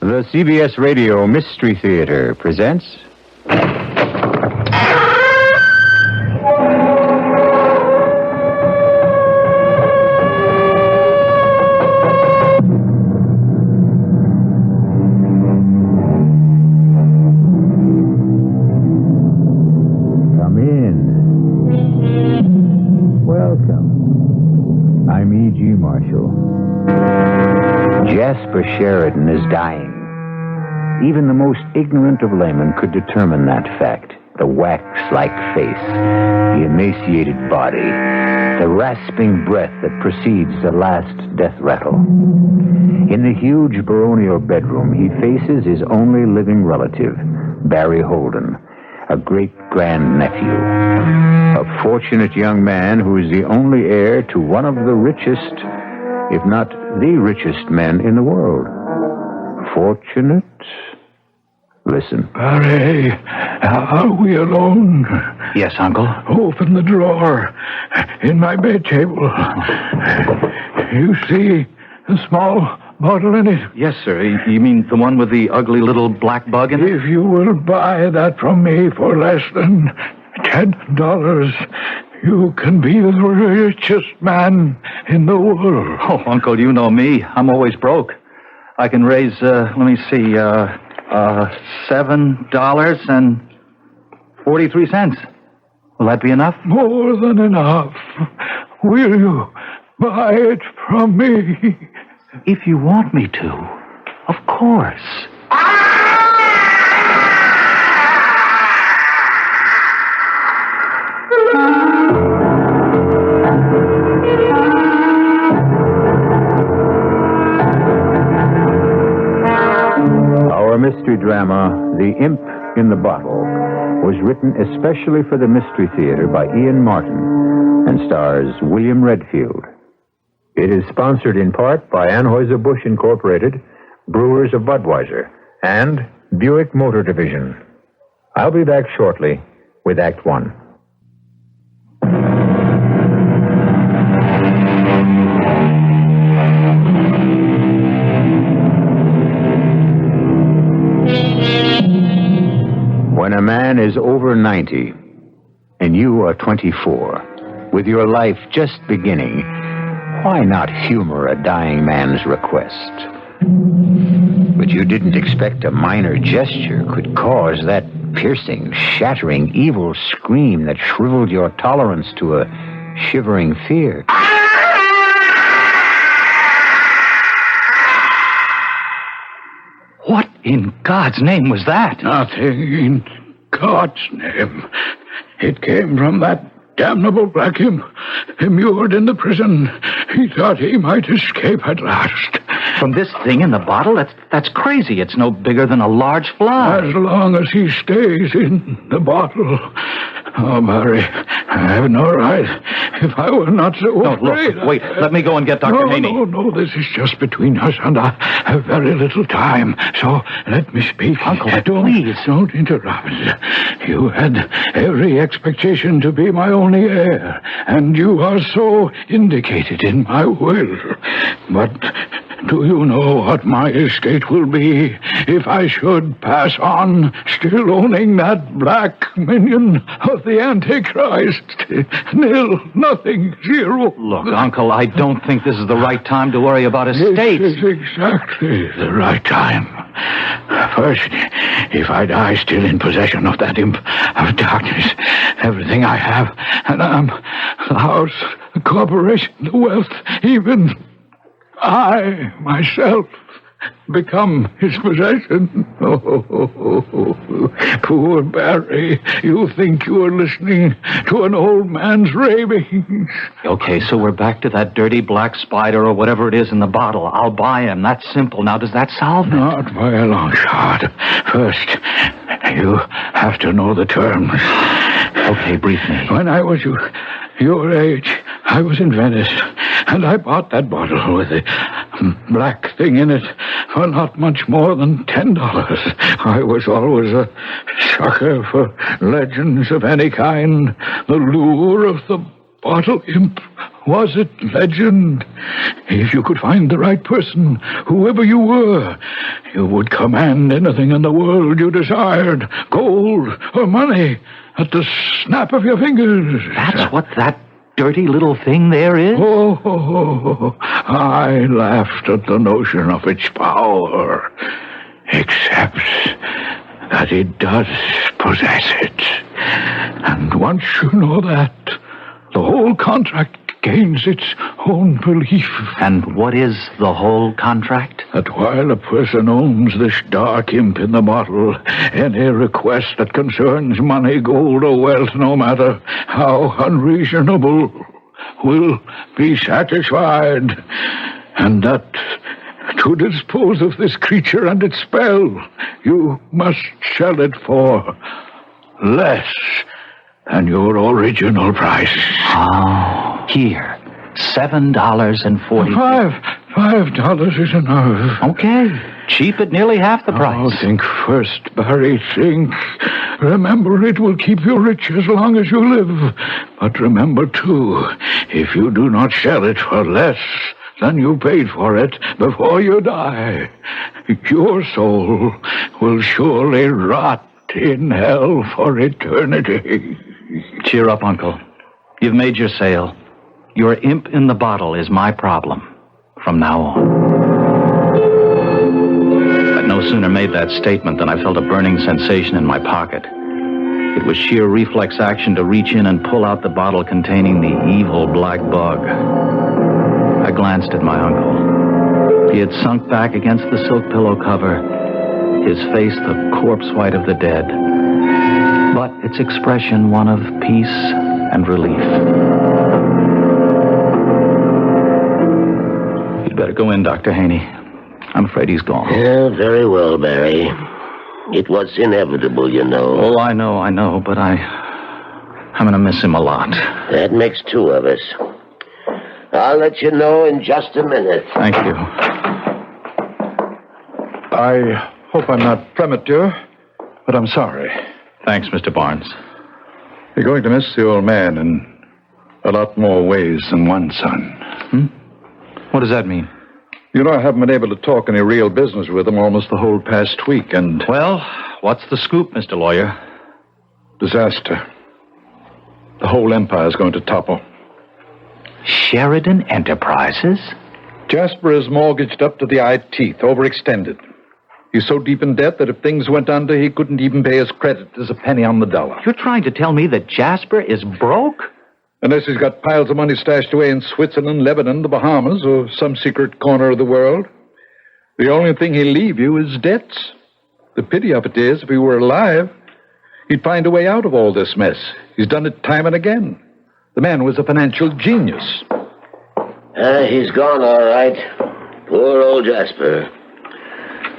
The CBS Radio Mystery Theater presents... Come in. Welcome. I'm E.G. Marshall. Jasper Sheridan is dying. Even the most ignorant of laymen could determine that fact. The wax-like face, the emaciated body, the rasping breath that precedes the last death rattle. In the huge baronial bedroom, he faces his only living relative, Barry Holden, a great-grandnephew. A fortunate young man who is the only heir to one of the richest, if not the richest men in the world. Fortunate? Listen. Barry, are we alone? Yes, Uncle. Open the drawer in my bed table. You see a small bottle in it? Yes, sir. You mean the one with the ugly little black bug in it? If you will buy that from me for less than $10, you can be the richest man in the world. Oh, Uncle, you know me. I'm always broke. I can raise, $7.43. Will that be enough? More than enough. Will you buy it from me? If you want me to, of course. Our mystery drama, The Imp in the Bottle, was written especially for the Mystery Theater by Ian Martin and stars William Redfield. It is sponsored in part by Anheuser-Busch Incorporated, Brewers of Budweiser, and Buick Motor Division. I'll be back shortly with Act One. When a man is over 90 and you are 24, with your life just beginning, why not humor a dying man's request? But you didn't expect a minor gesture could cause that piercing, shattering, evil scream that shriveled your tolerance to a shivering fear. What in God's name was that? Nothing in God's name. It came from that damnable black imp immured in the prison. He thought he might escape at last. From this thing in the bottle? That's crazy. It's no bigger than a large fly. As long as he stays in the bottle. Oh, Barry, I have no right. If I were not so afraid... Look, wait. Let me go and get Dr. Haney. No. This is just between us, and I have very little time. So let me speak. Uncle, please. Don't interrupt. You had every expectation to be my only heir, and you are so indicated in my will. But... do you know what my estate will be if I should pass on still owning that black minion of the Antichrist? Nil, nothing, zero. Look, Uncle, I don't think this is the right time to worry about estates. This is exactly the right time. First, if I die still in possession of that imp of darkness, everything I have, and the house, the corporation, the wealth, even... I, myself, become his possession. Oh, poor Barry, you think you are listening to an old man's ravings. Okay, so we're back to that dirty black spider or whatever it is in the bottle. I'll buy him. That's simple. Now, does that solve it? Not by a long shot. First, you have to know the terms. Okay, brief me. When I was your age, I was in Venice, and I bought that bottle with the black thing in it for not much more than $10. I was always a sucker for legends of any kind. The lure of the bottle imp Was it legend? If you could find the right person, whoever you were, you would command anything in the world you desired, gold or money, at the snap of your fingers. That's what that dirty little thing there is? Oh, I laughed at the notion of its power, except that it does possess it. And once you know that, the whole contract gains its own belief. And what is the whole contract? That while a person owns this dark imp in the bottle, any request that concerns money, gold, or wealth, no matter how unreasonable, will be satisfied. And that to dispose of this creature and its spell, you must sell it for less than your original price. Oh, here. $7.40. $5 is enough. Okay. Cheap at nearly half the price. Oh, think first, Barry, think. Remember, it will keep you rich as long as you live. But remember, too, if you do not sell it for less than you paid for it before you die, your soul will surely rot in hell for eternity. Cheer up, Uncle. You've made your sale. Your imp in the bottle is my problem from now on. I'd no sooner made that statement than I felt a burning sensation in my pocket. It was sheer reflex action to reach in and pull out the bottle containing the evil black bug. I glanced at my uncle. He had sunk back against the silk pillow cover, his face the corpse white of the dead, but its expression one of peace and relief. You'd better go in, Dr. Haney. I'm afraid he's gone. Yeah, very well, Barry. It was inevitable, you know. Oh, I know, but I'm going to miss him a lot. That makes two of us. I'll let you know in just a minute. Thank you. I hope I'm not premature, but I'm sorry. Thanks, Mr. Barnes. You're going to miss the old man in a lot more ways than one, son. What does that mean? You know, I haven't been able to talk any real business with him almost the whole past week, and... Well, what's the scoop, Mr. Lawyer? Disaster. The whole empire's going to topple. Sheridan Enterprises? Jasper is mortgaged up to the eye teeth, overextended. He's so deep in debt that if things went under, he couldn't even pay his creditors a penny on the dollar. You're trying to tell me that Jasper is broke? Unless he's got piles of money stashed away in Switzerland, Lebanon, the Bahamas, or some secret corner of the world. The only thing he'll leave you is debts. The pity of it is, if he were alive, he'd find a way out of all this mess. He's done it time and again. The man was a financial genius. He's gone, all right. Poor old Jasper.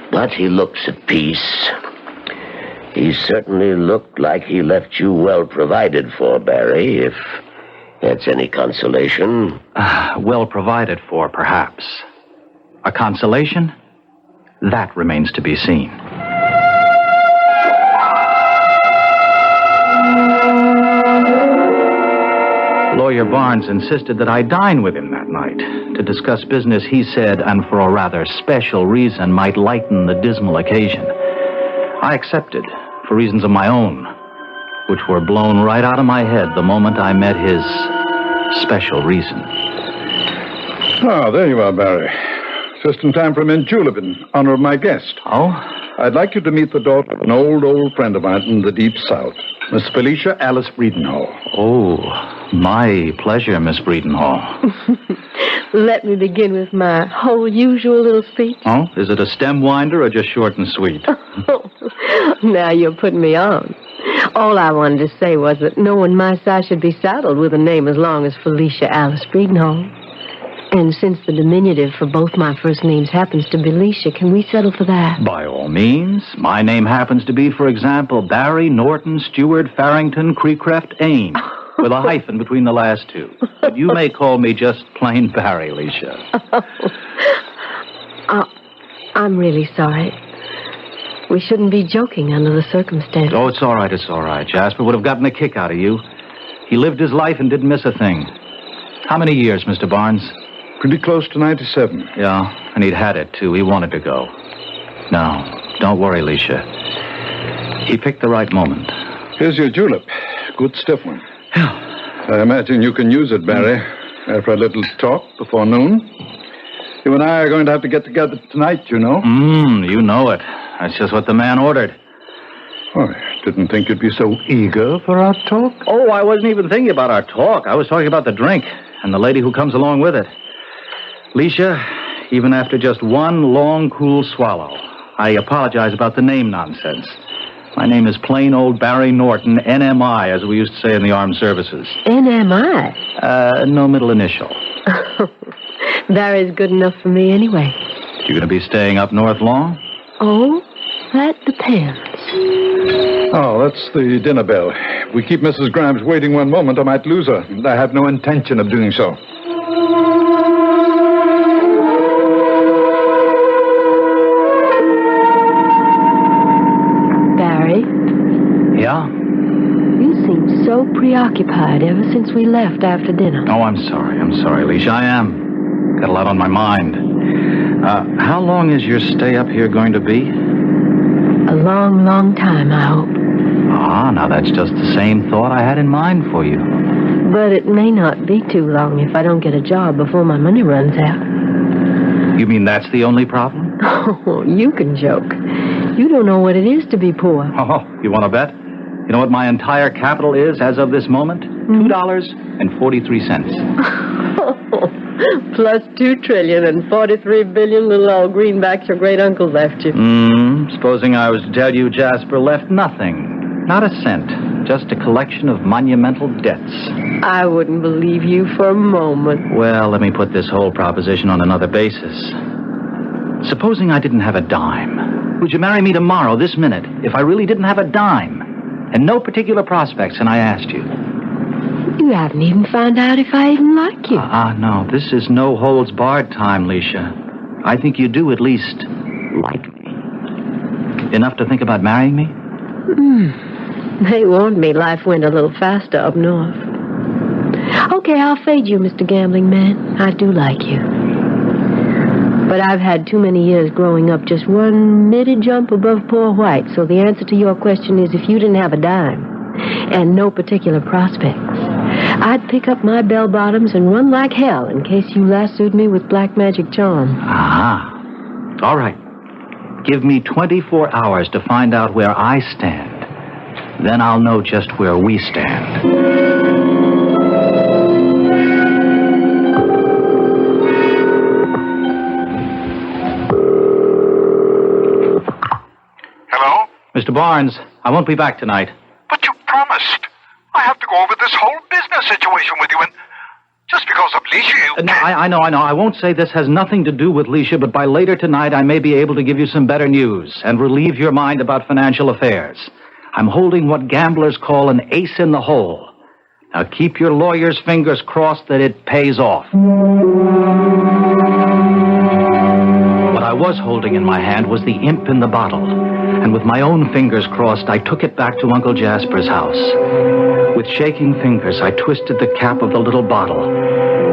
But he looks at peace. He certainly looked like he left you well provided for, Barry, if that's any consolation. Well provided for, perhaps. A consolation? That remains to be seen. Lawyer Barnes insisted that I dine with him that night to discuss business he said, and for a rather special reason, might lighten the dismal occasion. I accepted, for reasons of my own, which were blown right out of my head the moment I met his special reason. Ah, there you are, Barry. Just in time for a mint julep in honor of my guest. Oh? I'd like you to meet the daughter of an old friend of mine from the Deep South, Miss Felicia Alice Breedenhall. Oh, my pleasure, Miss Breedenhall. Let me begin with my whole usual little speech. Oh, is it a stem winder or just short and sweet? Now you're putting me on. All I wanted to say was that no one my size should be saddled with a name as long as Felicia Alice Breedenhall. And since the diminutive for both my first names happens to be Alicia, can we settle for that? By all means. My name happens to be, for example, Barry Norton Stewart Farrington Creecreft Ain, with a hyphen between the last two. But you may call me just plain Barry, Alicia. I'm really sorry. We shouldn't be joking under the circumstances. Oh, it's all right. Jasper would have gotten a kick out of you. He lived his life and didn't miss a thing. How many years, Mr. Barnes? Pretty close to 97. Yeah, and he'd had it, too. He wanted to go. No, don't worry, Alicia. He picked the right moment. Here's your julep. Good stiff one. Yeah. I imagine you can use it, Barry, after a little talk before noon. You and I are going to have to get together tonight, you know. You know it. That's just what the man ordered. Oh, I didn't think you'd be so eager for our talk. Oh, I wasn't even thinking about our talk. I was talking about the drink and the lady who comes along with it. Alicia, even after just one long, cool swallow, I apologize about the name nonsense. My name is plain old Barry Norton, NMI, as we used to say in the armed services. NMI? No middle initial. Barry's good enough for me anyway. You going to be staying up north long? Oh, that depends. Oh, that's the dinner bell. If we keep Mrs. Grimes waiting one moment, I might lose her. And I have no intention of doing so. Barry? Yeah? You seem so preoccupied ever since we left after dinner. Oh, I'm sorry, Alicia. I am. Got a lot on my mind. How long is your stay up here going to be? A long, long time, I hope. Ah, now that's just the same thought I had in mind for you. But it may not be too long if I don't get a job before my money runs out. You mean that's the only problem? Oh, you can joke. You don't know what it is to be poor. Oh, you want to bet? You know what my entire capital is as of this moment? $2.43. Plus 2 trillion and 43 billion little old greenbacks your great uncle left you. Supposing I was to tell you Jasper left nothing. Not a cent. Just a collection of monumental debts. I wouldn't believe you for a moment. Well, let me put this whole proposition on another basis. Supposing I didn't have a dime. Would you marry me tomorrow, this minute, if I really didn't have a dime? And no particular prospects, and I asked you. You haven't even found out if I even like you. No. This is no holds barred time, Leisha. I think you do at least like me. Enough to think about marrying me? They warned me life went a little faster up north. Okay, I'll fade you, Mr. Gambling Man. I do like you. But I've had too many years growing up just one middy jump above poor white, so the answer to your question is if you didn't have a dime and no particular prospects, I'd pick up my bell-bottoms and run like hell in case you lassoed me with black magic charm. All right. Give me 24 hours to find out where I stand. Then I'll know just where we stand. Hello? Mr. Barnes, I won't be back tonight. But you promised. I have to go over this whole business situation with you, and just because of Leisha, you No, can't... I know. I won't say this has nothing to do with Leisha, but by later tonight I may be able to give you some better news and relieve your mind about financial affairs. I'm holding what gamblers call an ace in the hole. Now keep your lawyer's fingers crossed that it pays off. What I was holding in my hand was the imp in the bottle. And with my own fingers crossed, I took it back to Uncle Jasper's house. With shaking fingers, I twisted the cap of the little bottle.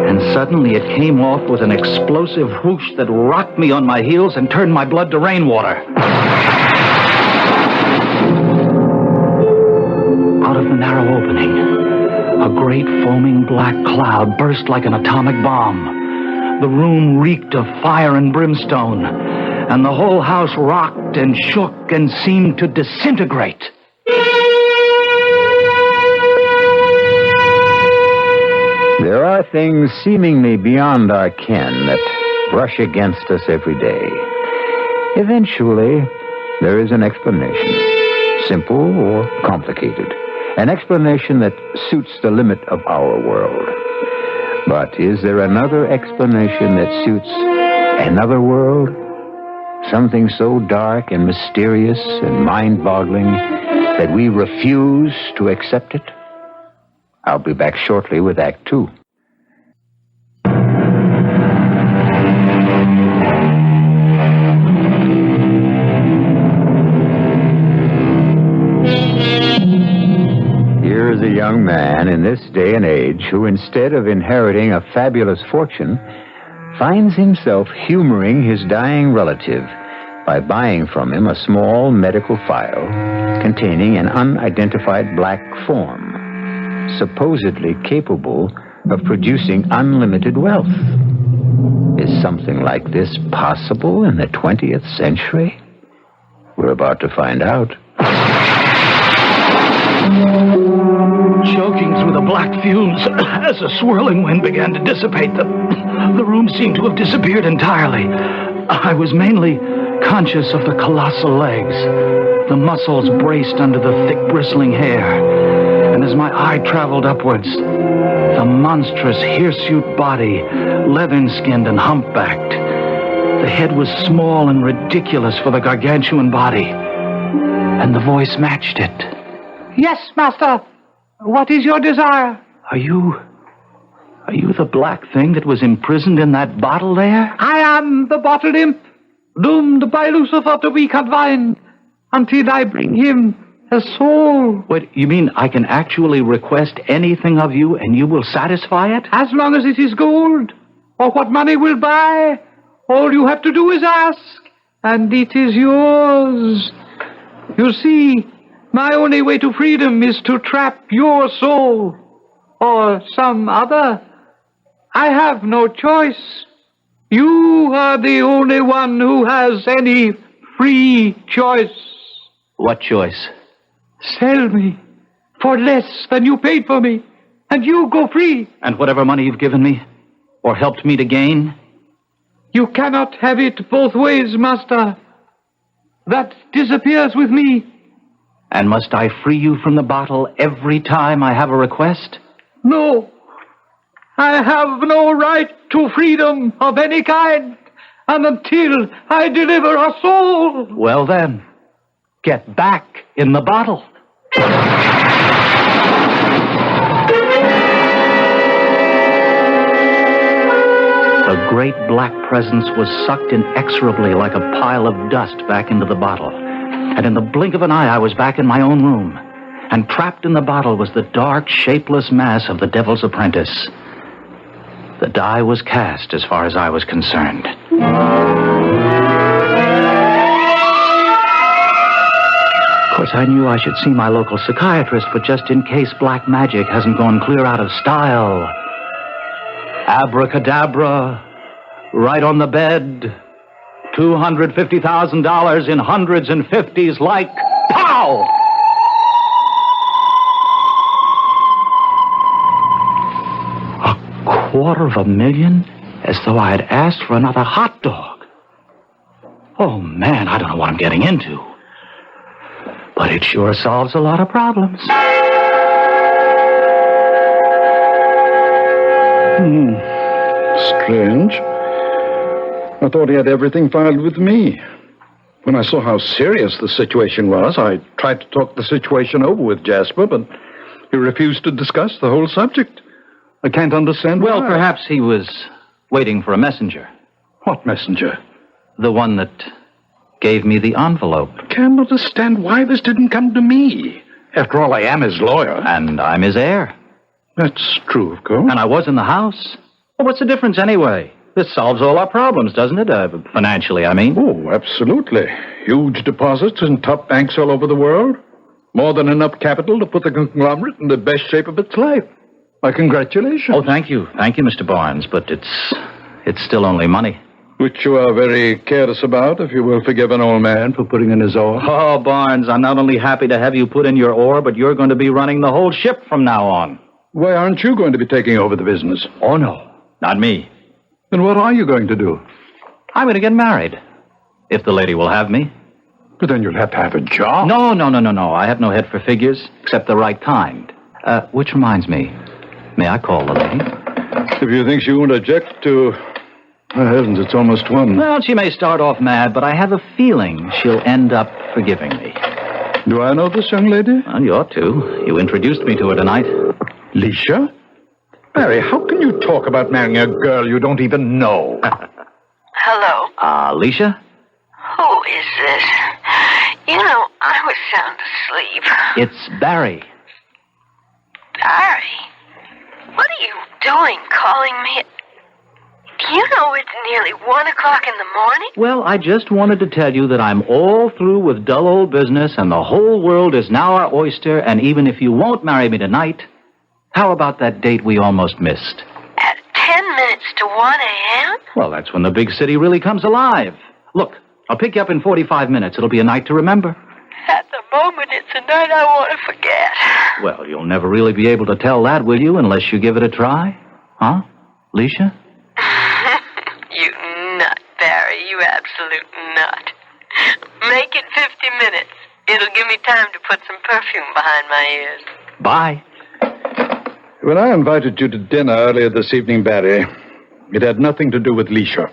And suddenly it came off with an explosive whoosh that rocked me on my heels and turned my blood to rainwater. Out of the narrow opening, a great foaming black cloud burst like an atomic bomb. The room reeked of fire and brimstone, and the whole house rocked and shook and seemed to disintegrate. There are things seemingly beyond our ken that brush against us every day. Eventually, there is an explanation, simple or complicated. An explanation that suits the limit of our world. But is there another explanation that suits another world? Something so dark and mysterious and mind-boggling that we refuse to accept it? I'll be back shortly with Act 2. Here's a young man in in this day and age who, instead of inheriting a fabulous fortune, finds himself humoring his dying relative by buying from him a small medical file containing an unidentified black form, supposedly capable of producing unlimited wealth. Is something like this possible in the 20th century? We're about to find out. Choking through the black fumes, as the swirling wind began to dissipate, the room seemed to have disappeared entirely. I was mainly conscious of the colossal legs, the muscles braced under the thick bristling hair, and as my eye traveled upwards, the monstrous hirsute body, leathern-skinned and humpbacked. The head was small and ridiculous for the gargantuan body, and the voice matched it. Yes, master. What is your desire? Are you the black thing that was imprisoned in that bottle there? I am the bottled imp, doomed by Lucifer to be confined until I bring him a soul. Wait, you mean I can actually request anything of you and you will satisfy it? As long as it is gold, or what money will buy, all you have to do is ask, and it is yours. You see, my only way to freedom is to trap your soul, or some other. I have no choice. You are the only one who has any free choice. What choice? Sell me for less than you paid for me, and you go free. And whatever money you've given me, or helped me to gain? You cannot have it both ways, master. That disappears with me. And must I free you from the bottle every time I have a request? No. I have no right to freedom of any kind, and until I deliver a soul. Well then, get back in the bottle. The great black presence was sucked inexorably like a pile of dust back into the bottle. And in the blink of an eye, I was back in my own room. And trapped in the bottle was the dark, shapeless mass of the devil's apprentice. The die was cast as far as I was concerned. Of course, I knew I should see my local psychiatrist, but just in case black magic hasn't gone clear out of style. Abracadabra, right on the bed, $250,000 in hundreds and fifties like pow! $250,000? As though I had asked for another hot dog. Oh, man, I don't know what I'm getting into. But it sure solves a lot of problems. Strange. I thought he had everything filed with me. When I saw how serious the situation was, I tried to talk the situation over with Jasper, but he refused to discuss the whole subject. I can't understand Well, why. perhaps he was waiting for a messenger. What messenger? The one that gave me the envelope. Can't understand why this didn't come to me. After all, I am his lawyer. And I'm his heir. That's true, of course. And I was in the house. Well, what's the difference anyway? This solves all our problems, doesn't it? Financially, I mean. Oh, absolutely. Huge deposits in top banks all over the world. More than enough capital to put the conglomerate in the best shape of its life. My congratulations. Oh, thank you. Thank you, Mr. Barnes. But it's still only money. Which you are very careless about, if you will forgive an old man for putting in his oar. Oh, Barnes, I'm not only happy to have you put in your oar, but you're going to be running the whole ship from now on. Why aren't you going to be taking over the business? Oh, no. Not me. Then what are you going to do? I'm going to get married. If the lady will have me. But then you'll have to have a job. No. I have no head for figures, except the right kind. Which reminds me, may I call the lady? If you think she won't object to... Oh, heavens, it's almost 1. Well, she may start off mad, but I have a feeling she'll end up forgiving me. Do I know this young lady? Well, you ought to. You introduced me to her tonight. Leisha? Barry, how can you talk about marrying a girl you don't even know? Hello? Alicia? Who is this? You know, I was sound asleep. It's Barry. Barry? you doing calling me? Do you know it's nearly 1 o'clock in the morning? Well, I just wanted to tell you that I'm all through with dull old business, and the whole world is now our oyster, and even if you won't marry me tonight, how about that date we almost missed? At 10 minutes to 1 a.m.? Well, that's when the big city really comes alive. Look, I'll pick you up in 45 minutes. It'll be a night to remember. At the moment, it's a night I want to forget. Well, you'll never really be able to tell that, will you, unless you give it a try? Huh, Leisha? You nut, Barry. You absolute nut. Make it 50 minutes. It'll give me time to put some perfume behind my ears. Bye. When I invited you to dinner earlier this evening, Barry, it had nothing to do with Leisha.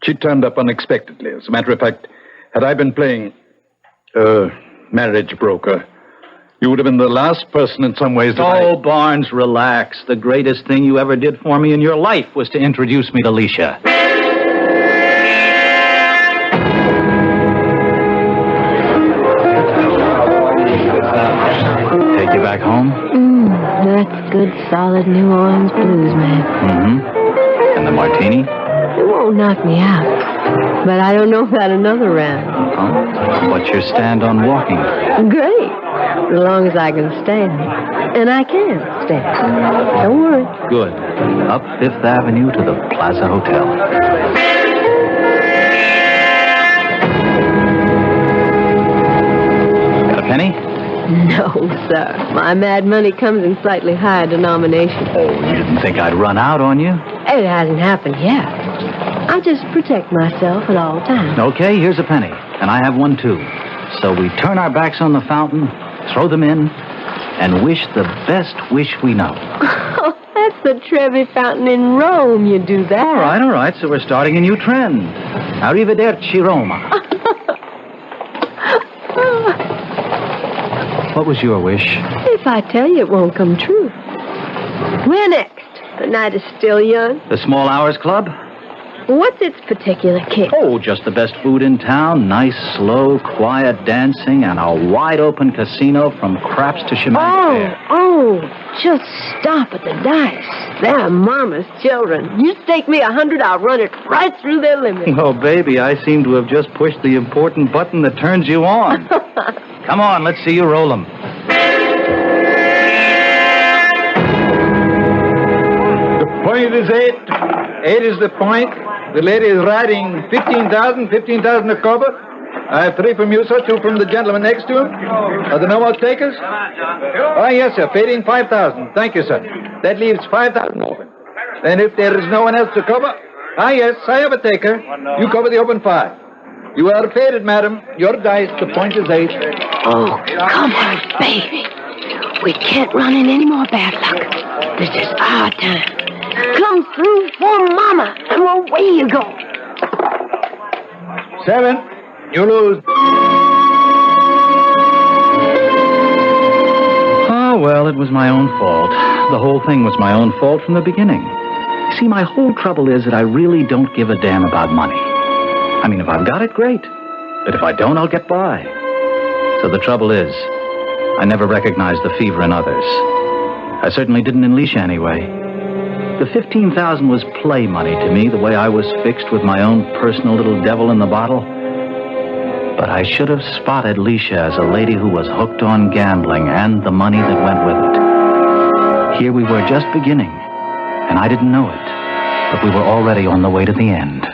She turned up unexpectedly. As a matter of fact, had I been playing marriage broker, you would have been the last person in some ways that Oh, Barnes, relax. The greatest thing you ever did for me in your life was to introduce me to Leisha. Take you back home? That's good, solid New Orleans blues, man. Mm-hmm. And the martini? It won't knock me out. But I don't know about another round. Oh, what's your stand on walking? Great. As long as I can stand. And I can stand. Don't worry. Good. Up Fifth Avenue to the Plaza Hotel. Got a penny? No, sir. My mad money comes in slightly higher denomination. Oh, you didn't think I'd run out on you? It hasn't happened yet. I just protect myself at all times. Okay, here's a penny. And I have one, too. So we turn our backs on the fountain, throw them in, and wish the best wish we know. Oh, that's the Trevi Fountain in Rome. You do that. All right. So we're starting a new trend. Arrivederci, Roma. What was your wish? If I tell you, it won't come true. Where next? The night is still young. The Small Hours Club? What's its particular kick? Oh, just the best food in town. Nice, slow, quiet dancing, and a wide-open casino from craps to chemin. Just stop at the dice. They're Mama's children. You stake me 100, I'll run it right through their limit. Oh, baby, I seem to have just pushed the important button that turns you on. Come on, let's see you roll them. The point is 8. 8 is the point. The lady is riding 15,000 a cover. I have 3 from you, sir, 2 from the gentleman next to him. Are there no more takers? Oh, yes, sir, fading 5,000. Thank you, sir. That leaves 5,000 open. And if there is no one else to cover, yes, I have a taker. You cover the open 5. You are faded, madam. Your dice, the point is 8. Oh, come on, baby. We can't run in any more bad luck. This is our time. Come through for Mama, and away you go. 7. You lose. Oh, well, it was my own fault. The whole thing was my own fault from the beginning. See, my whole trouble is that I really don't give a damn about money. I mean, if I've got it, great. But if I don't, I'll get by. So the trouble is, I never recognized the fever in others. I certainly didn't in Leisha anyway. The 15,000 was play money to me, the way I was fixed with my own personal little devil in the bottle. But I should have spotted Leisha as a lady who was hooked on gambling and the money that went with it. Here we were just beginning, and I didn't know it, but we were already on the way to the end.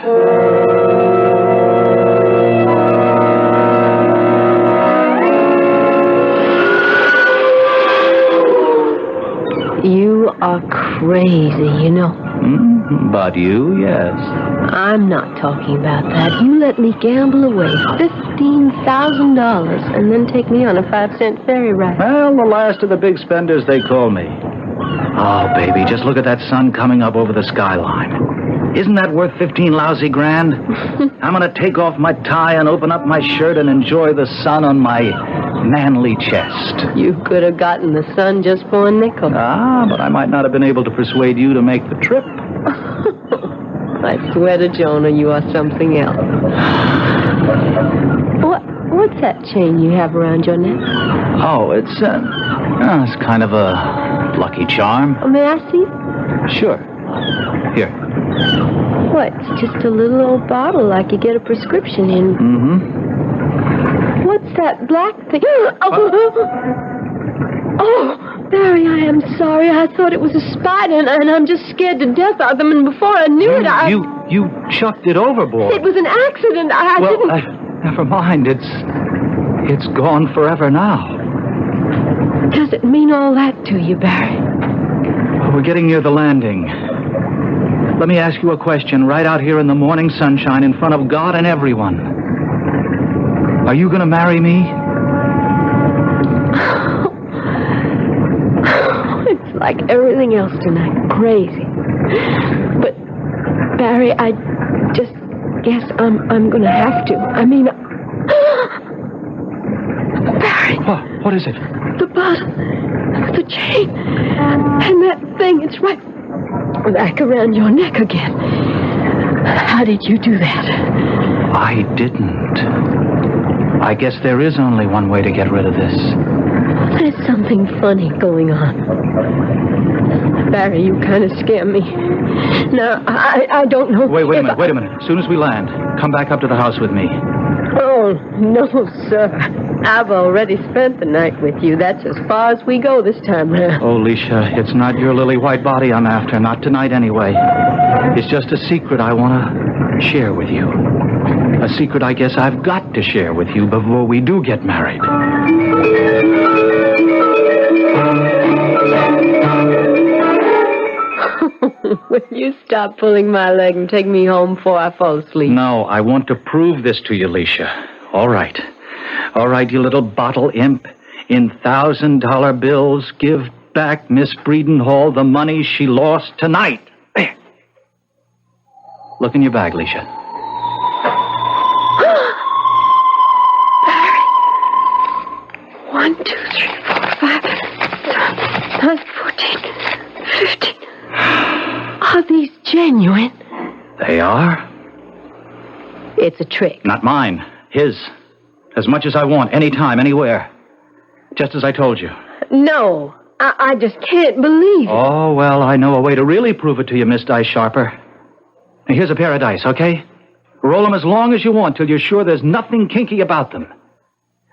You are crazy, you know. But you, yes. I'm not talking about that. You let me gamble away $15,000 and then take me on a 5-cent ferry ride. Well, the last of the big spenders, they call me. Oh, baby, just look at that sun coming up over the skyline. Isn't that worth 15 lousy grand? I'm going to take off my tie and open up my shirt and enjoy the sun on my manly chest. You could have gotten the sun just for a nickel. But I might not have been able to persuade you to make the trip. I swear to Jonah, you are something else. What's that chain you have around your neck? Oh, it's kind of a Lucky charm? May I see? Sure. Here. What? It's just a little old bottle like you get a prescription in. Mm-hmm. What's that black thing? Oh, Barry, I am sorry. I thought it was a spider, and I'm just scared to death of them. And before I knew it, You chucked it overboard. It was an accident. I didn't... Never mind. It's gone forever now. Does it mean all that to you, Barry? Well, we're getting near the landing. Let me ask you a question right out here in the morning sunshine in front of God and everyone. Are you going to marry me? It's like everything else tonight. Crazy. But, Barry, I just guess I'm going to have to. I mean... Barry. What is it? The bottle. The chain. And that thing. It's right back around your neck again. How did you do that? I didn't. I guess there is only one way to get rid of this. There's something funny going on. Barry, you kind of scare me. Now, I don't know... Wait a minute. As soon as we land, come back up to the house with me. Oh, no, sir. I've already spent the night with you. That's as far as we go this time round. Oh, Alicia, it's not your lily white body I'm after. Not tonight, anyway. It's just a secret I want to share with you. A secret I guess I've got to share with you before we do get married. Will you stop pulling my leg and take me home before I fall asleep? No, I want to prove this to you, Alicia. All right, you little bottle imp. In $1,000 bills, give back Miss Breedenhall the money she lost tonight. There. Look in your bag, Alicia. Barry. 1, 2, 3, 4, 5, 9, 14, 15. Are these genuine? They are. It's a trick. Not mine. His. As much as I want, anytime, anywhere. Just as I told you. No, I just can't believe it. Oh, well, I know a way to really prove it to you, Miss Dice Sharper. Now, here's a pair of dice, okay? Roll them as long as you want till you're sure there's nothing kinky about them.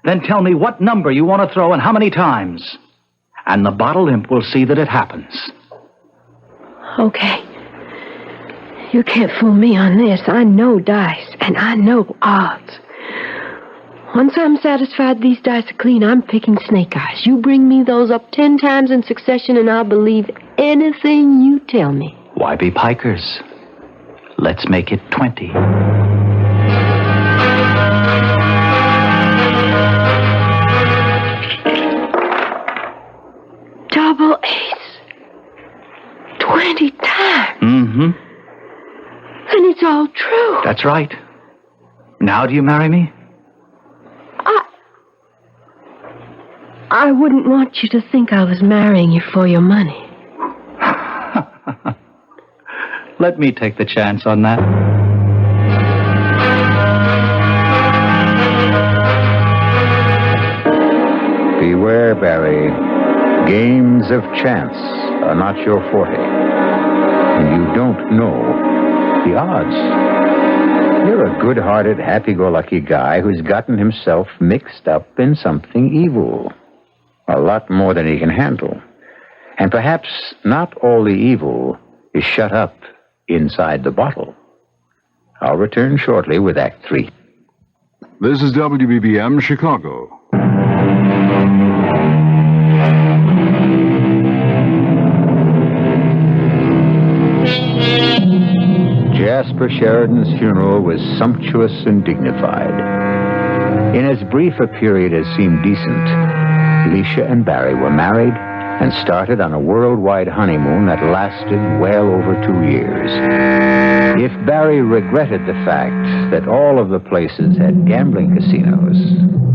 Then tell me what number you want to throw and how many times. And the bottle imp will see that it happens. Okay. You can't fool me on this. I know dice, and I know odds. Once I'm satisfied these dice are clean, I'm picking snake eyes. You bring me those up 10 times in succession, and I'll believe anything you tell me. Why be pikers? Let's make it 20. Double ace. 20 times. Mm-hmm. And it's all true. That's right. Now do you marry me? I wouldn't want you to think I was marrying you for your money. Let me take the chance on that. Beware, Barry. Games of chance are not your forte. And you don't know the odds. You're a good-hearted, happy-go-lucky guy who's gotten himself mixed up in something evil. A lot more than he can handle. And perhaps not all the evil is shut up inside the bottle. I'll return shortly with Act 3. This is WBBM Chicago. Jasper Sheridan's funeral was sumptuous and dignified. In as brief a period as seemed decent, Alicia and Barry were married and started on a worldwide honeymoon that lasted well over 2 years. If Barry regretted the fact that all of the places had gambling casinos,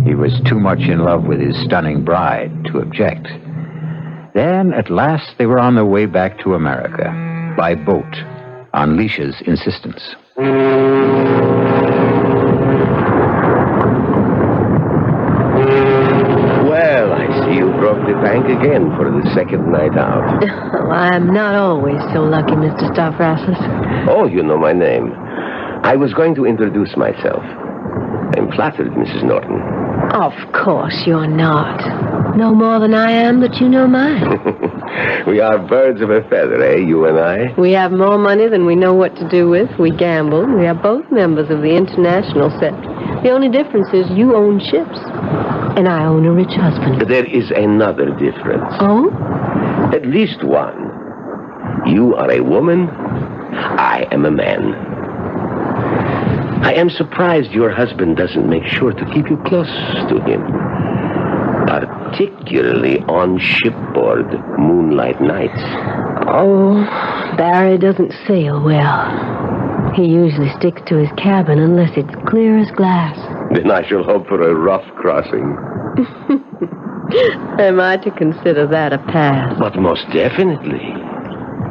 he was too much in love with his stunning bride to object. Then, at last, they were on their way back to America, by boat, on Alicia's insistence. Well, I see you broke the bank again for the second night out. Well, I'm not always so lucky, Mr. Stavrasis. Oh, you know my name. I was going to introduce myself. I'm flattered, Mrs. Norton. Of course you're not. No more than I am, but you know mine. We are birds of a feather, eh, you and I? We have more money than we know what to do with. We gamble. We are both members of the international set. The only difference is you own ships, and I own a rich husband. There is another difference. Oh? At least one. You are a woman. I am a man. I am surprised your husband doesn't make sure to keep you close to him. Particularly on shipboard moonlight nights. Oh, Barry doesn't sail well. He usually sticks to his cabin unless it's clear as glass. Then I shall hope for a rough crossing. Am I to consider that a pass? But most definitely.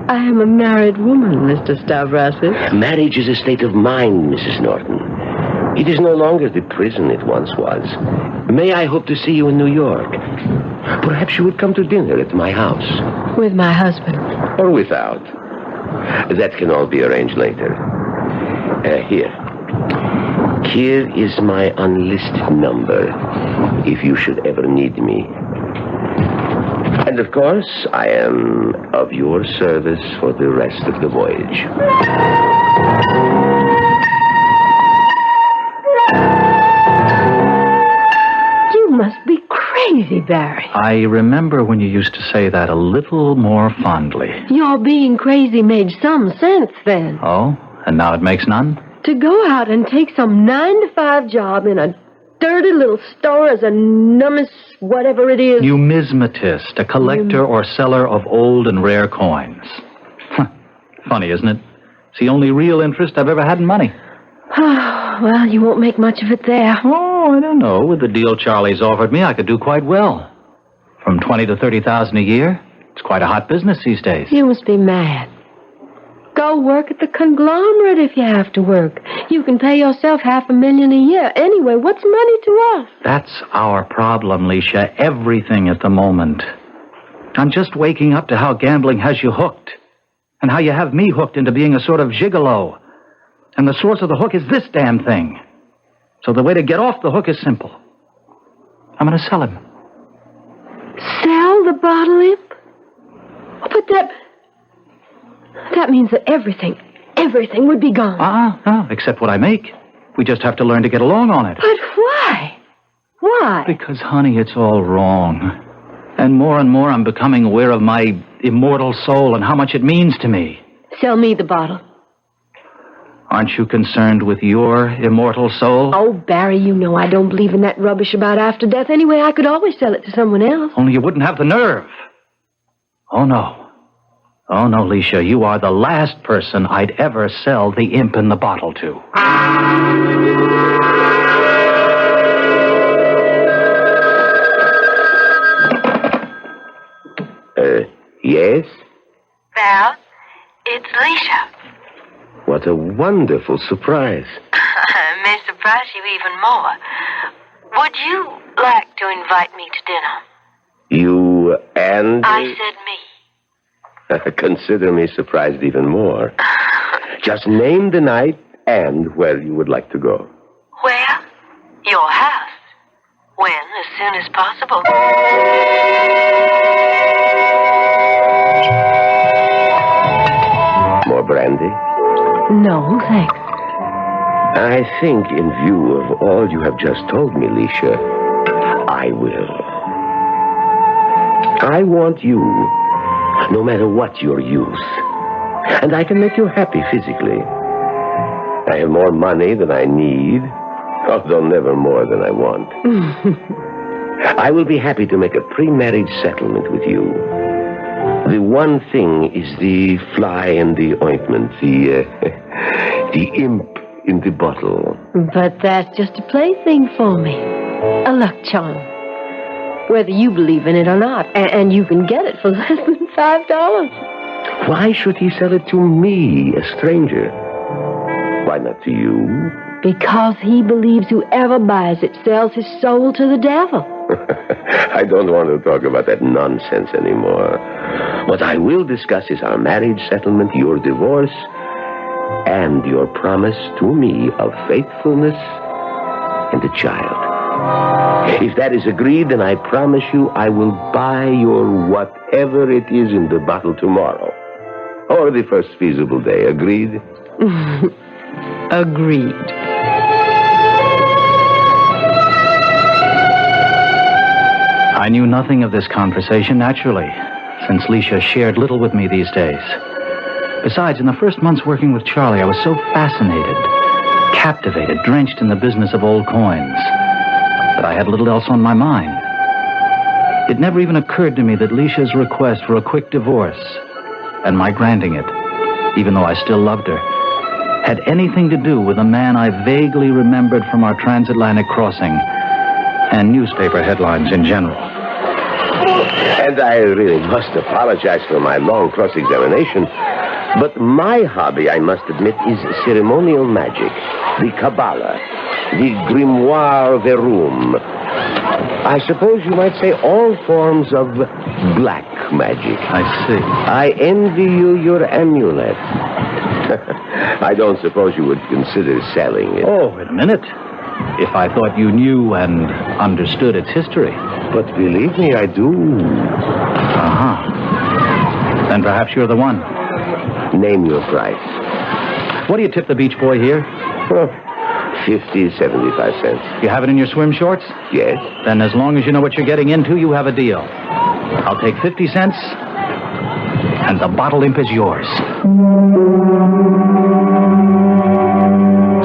I am a married woman, Mr. Stavrasis. Marriage is a state of mind, Mrs. Norton. It is no longer the prison it once was. May I hope to see you in New York? Perhaps you would come to dinner at my house. With my husband. Or without. That can all be arranged later. Here. Here is my unlisted number, if you should ever need me. And of course, I am of your service for the rest of the voyage. You must be crazy, Barry. I remember when you used to say that a little more fondly. Your being crazy made some sense then. Oh? And now it makes none? To go out and take some 9-to-5 job in a dirty little store as a numbus, whatever it is. Numismatist, a collector or seller of old and rare coins. Funny, isn't it? It's the only real interest I've ever had in money. Well, you won't make much of it there. Oh, I don't know. With the deal Charlie's offered me, I could do quite well. From $20,000 to $30,000 a year. It's quite a hot business these days. You must be mad. Go work at the conglomerate if you have to work. You can pay yourself $500,000 a year. Anyway, what's money to us? That's our problem, Leisha. Everything at the moment. I'm just waking up to how gambling has you hooked. And how you have me hooked into being a sort of gigolo. And the source of the hook is this damn thing. So the way to get off the hook is simple. I'm going to sell him. Sell the bottle imp? But that means that everything would be gone. No, except what I make. We just have to learn to get along on it. But why? Why? Because, honey, it's all wrong. And more I'm becoming aware of my immortal soul and how much it means to me. Sell me the bottle. Aren't you concerned with your immortal soul? Oh, Barry, you know I don't believe in that rubbish about after death. Anyway, I could always sell it to someone else. Only you wouldn't have the nerve. Oh, no. Oh, no, Leisha, you are the last person I'd ever sell the imp in the bottle to. Yes? Val, it's Leisha. What a wonderful surprise. May surprise you even more. Would you like to invite me to dinner? You and... I said me. Consider me surprised even more. Just name the night and where you would like to go. Where? Your house. When? As soon as possible. More brandy? No, thanks. I think, in view of all you have just told me, Leisha, I will. I want you, no matter what your youth. And I can make you happy physically. I have more money than I need, although never more than I want. I will be happy to make a pre-marriage settlement with you. The one thing is the fly in the ointment, the imp in the bottle. But that's just a plaything for me. A luck charm. Whether you believe in it or not. And you can get it for less than $5. Why should he sell it to me, a stranger? Why not to you? Because he believes whoever buys it sells his soul to the devil. I don't want to talk about that nonsense anymore. What I will discuss is our marriage settlement, your divorce, and your promise to me of faithfulness and a child. If that is agreed, then I promise you I will buy your whatever it is in the bottle tomorrow. Or the first feasible day. Agreed? Agreed. I knew nothing of this conversation, naturally, since Leisha shared little with me these days. Besides, in the first months working with Charlie, I was so fascinated, captivated, drenched in the business of old coins, that I had little else on my mind. It never even occurred to me that Leisha's request for a quick divorce, and my granting it, even though I still loved her, had anything to do with a man I vaguely remembered from our transatlantic crossing and newspaper headlines in general. And I really must apologize for my long cross-examination, but my hobby, I must admit, is ceremonial magic, the Kabbalah, the Grimoire Verum. I suppose you might say all forms of black magic. I see. I envy you your amulet. I don't suppose you would consider selling it. Oh, wait a minute. If I thought you knew and understood its history. But believe me, I do. Uh-huh. Then perhaps you're the one. Name your price. What do you tip the beach boy here? 50, 75 cents. You have it in your swim shorts? Yes. Then as long as you know what you're getting into, you have a deal. I'll take 50 cents, and the bottle imp is yours.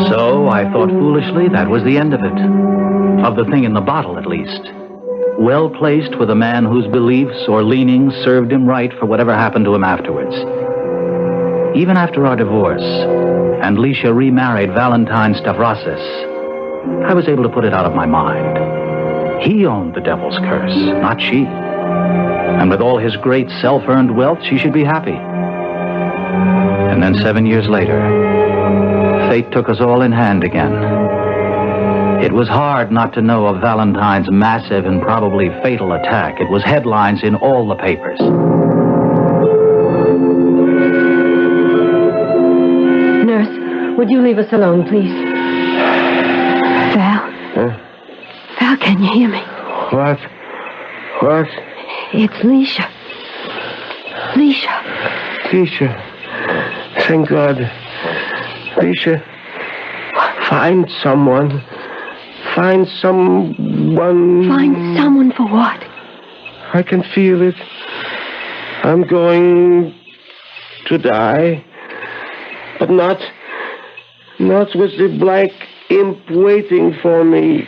So I thought foolishly that was the end of it. Of the thing in the bottle, at least. Well placed with a man whose beliefs or leanings served him right for whatever happened to him afterwards. Even after our divorce, and Leisha remarried Valentine Stavrasis, I was able to put it out of my mind. He owned the devil's curse, not she. And with all his great self-earned wealth, she should be happy. And then 7 years later, fate took us all in hand again. It was hard not to know of Valentine's massive and probably fatal attack. It was headlines in all the papers. Nurse, would you leave us alone, please? Val? Huh? Val, can you hear me? What? What? It's Leisha. Leisha. Leisha. Thank God. Leisha. Find someone. Find someone. Find someone for what? I can feel it. I'm going to die. But not with the black imp waiting for me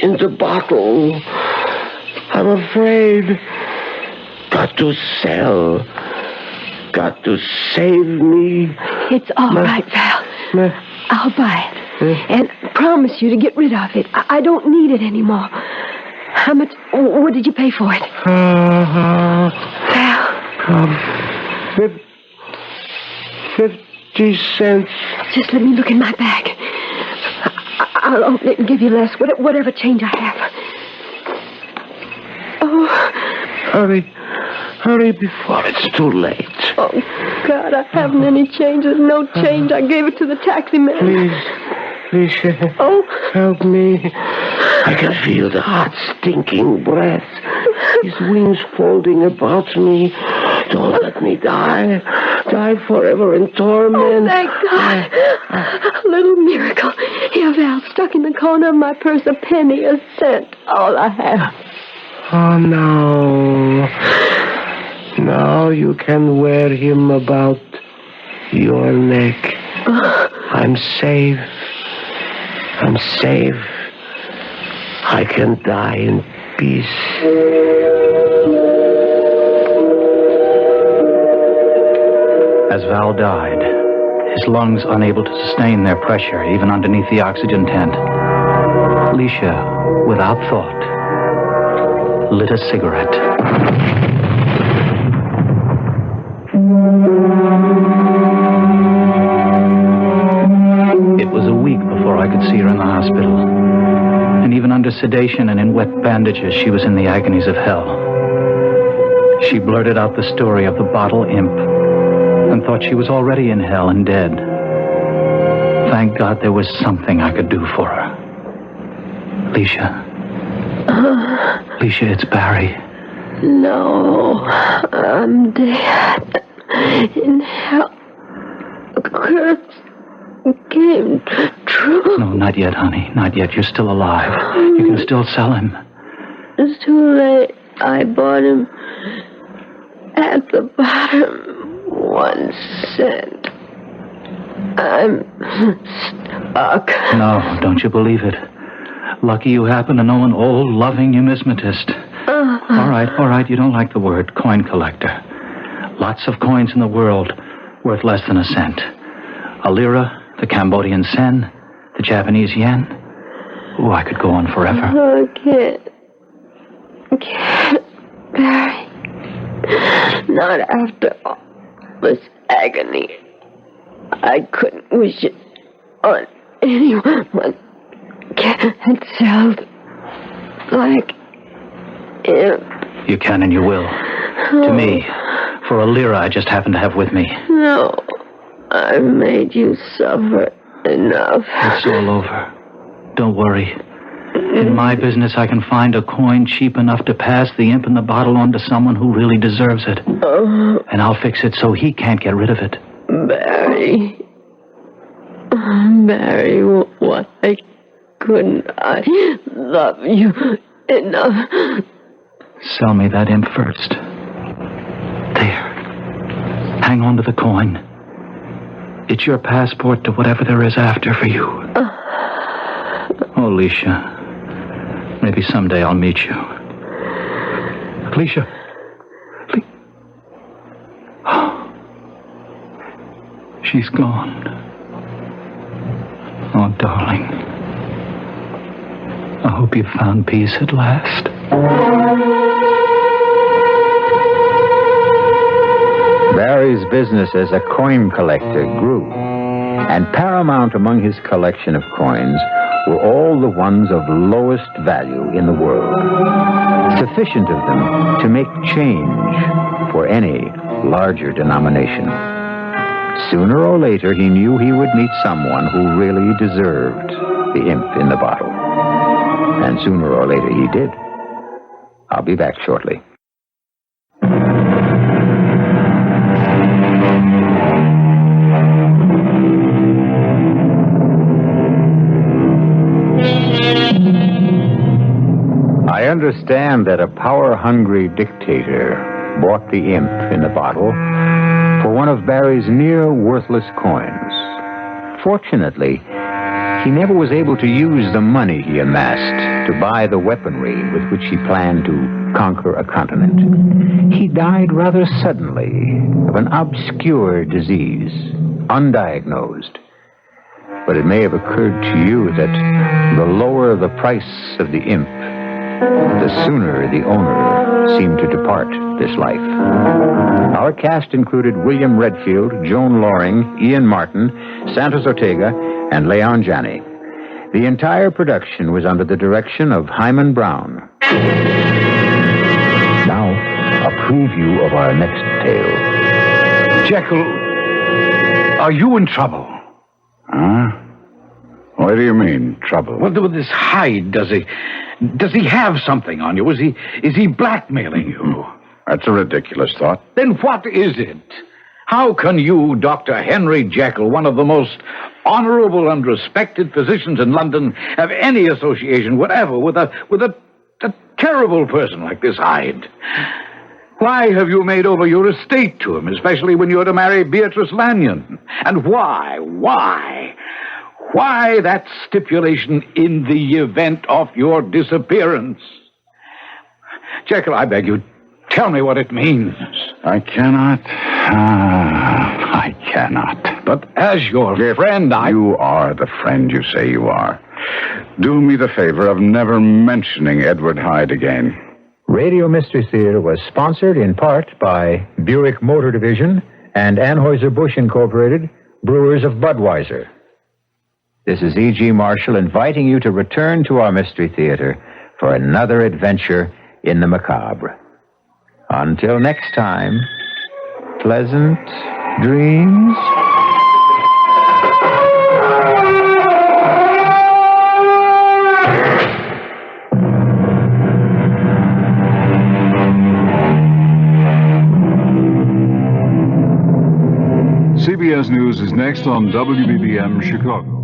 in the bottle. I'm afraid. Got to sell. Got to save me. It's all right, Val. I'll buy it. And promise you to get rid of it. I don't need it anymore. How much? What did you pay for it? Val. 50 cents. Just let me look in my bag. I'll open it and give you less, whatever change I have. Oh. Hurry before it's too late. Oh, God, I haven't any change. There's no change. I gave it to the taxi man. Please, oh, help me. I can feel the hot, stinking breath. His wings folding about me. Don't let me die. Die forever in torment. Oh, thank God. A little miracle. Here, Val, stuck in the corner of my purse, a penny, a cent. All I have. Oh, no. Now you can wear him about your neck. I'm safe. I'm safe. I can die in peace. As Val died, his lungs unable to sustain their pressure even underneath the oxygen tent, Leisha, without thought, lit a cigarette. It was a week before I could see her in the hospital. And even under under sedation and in wet bandages, she was in the agonies of hell. She blurted out the story of the bottle imp and thought she was already in hell and dead. Thank God there was something I could do for her. Alicia. Alicia, it's Barry. No, I'm dead. In hell. The curse came true. No, not yet, honey. Not yet. You're still alive. You can still sell him. It's too late. I bought him at the bottom. 1 cent. I'm stuck. No, don't you believe it. Lucky you happen to know an old, loving numismatist. All right. You don't like the word coin collector. Lots of coins in the world worth less than a cent. A lira, the Cambodian sen, the Japanese yen. Oh, I could go on forever. I can't, Barry. Not after all this agony. I couldn't wish it on anyone. Can't sell like him. You can and you will. To me, for a lira I just happen to have with me. No, I've made you suffer enough. It's all over. Don't worry. In my business, I can find a coin cheap enough to pass the imp in the bottle on to someone who really deserves it. And I'll fix it so he can't get rid of it. Barry. Barry, why couldn't I love you enough? Sell me that imp first. There. Hang on to the coin. It's your passport to whatever there is after for you. Oh, Alicia. Maybe someday I'll meet you. Alicia. Oh. She's gone. Oh, darling. I hope you found peace at last. Barry's business as a coin collector grew, and paramount among his collection of coins were all the ones of lowest value in the world, sufficient of them to make change for any larger denomination. Sooner or later, he knew he would meet someone who really deserved the imp in the bottle. And sooner or later, he did. I'll be back shortly. I understand that a power-hungry dictator bought the imp in the bottle for one of Barry's near-worthless coins. Fortunately, he never was able to use the money he amassed to buy the weaponry with which he planned to conquer a continent. He died rather suddenly of an obscure disease, undiagnosed. But it may have occurred to you that the lower the price of the imp, the sooner the owner seemed to depart this life. Our cast included William Redfield, Joan Loring, Ian Martin, Santos Ortega, and Leon Janney. The entire production was under the direction of Hyman Brown. Now, a preview of our next tale. Jekyll, are you in trouble? Huh? What do you mean, trouble? Well, with this hide, does he have something on you? Is he blackmailing you? That's a ridiculous thought. Then what is it? How can you, Dr. Henry Jekyll, one of the most honorable and respected physicians in London, have any association whatever with a terrible person like this Hyde? Why have you made over your estate to him, especially when you're to marry Beatrice Lanyon? And why that stipulation in the event of your disappearance? Jekyll, I beg you, tell me what it means. I cannot. I cannot. But as your friend, You are the friend you say you are. Do me the favor of never mentioning Edward Hyde again. Radio Mystery Theater was sponsored in part by Buick Motor Division and Anheuser-Busch Incorporated, brewers of Budweiser. This is E.G. Marshall inviting you to return to our Mystery Theater for another adventure in the macabre. Until next time, pleasant dreams. CBS News is next on WBBM Chicago.